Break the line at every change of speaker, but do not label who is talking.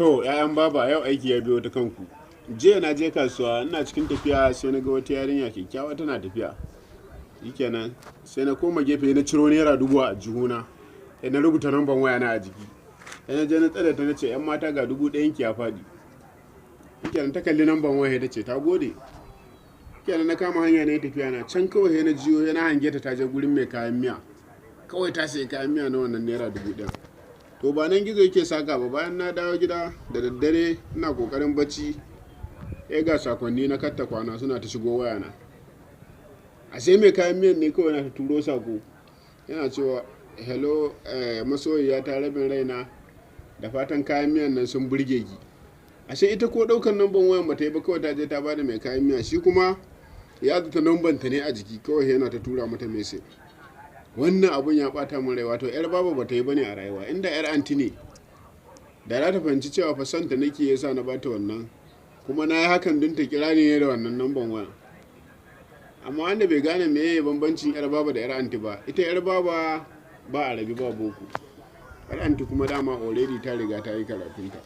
To, 'ya'yan baba yau aiki ya biyo ta kanku. Jiya na je kasuwa ina cikin tafiya sai na ga wata yarinya kyakkyawa tana tafiya. Shikenan sai na koma gefe na ciro naira 1000 a jihuna. Sai na rubuta namban waya na a jiki. Sai na je na tsare ta nace 'yan mata ga 1000 ki ya faɗi. Shikenan ta kalli namban waya ta ce ta gode. Shikenan na kama hanya na yi tafiya na can kawai sai na jiyo sai na hange ta je gurin mai kayan miya. Kawai ta sayi kayan miya na wannan naira 1000. To ba nan gizo yake saka ba, bayan na dawo gida da daddare ina kokarin bacci ya ga sakonni na katta kwana suna ta shigo wayana. Ashe mai kayan miyan ne kawai na ta turo sako yana cewa hello masoyiya ta rabin raina da fatan kayan miyan nan sun burge ki. Ashe ita ko daukan namban wayan bata yi ba, kawai ta je ta bada mai kayan miya, shi kuma ya zata namban ta ne a jiki, kawai yana ta tura mata message. Wannan abun ya bata min rai, wato yar baba bata yi bane a rayuwa. Inda yar anti ne da za ta fahimci cewa fa santa nake yasa na bata wannan, kuma na yi hakan don ta kira ni ne da wannan namban waya. Amma wanda bai gane meye bambancin yar baba da yar anti ba, ita yar baba ba a rabi ba boko, yar anti kuma dama already ta riga ta yi karatunta.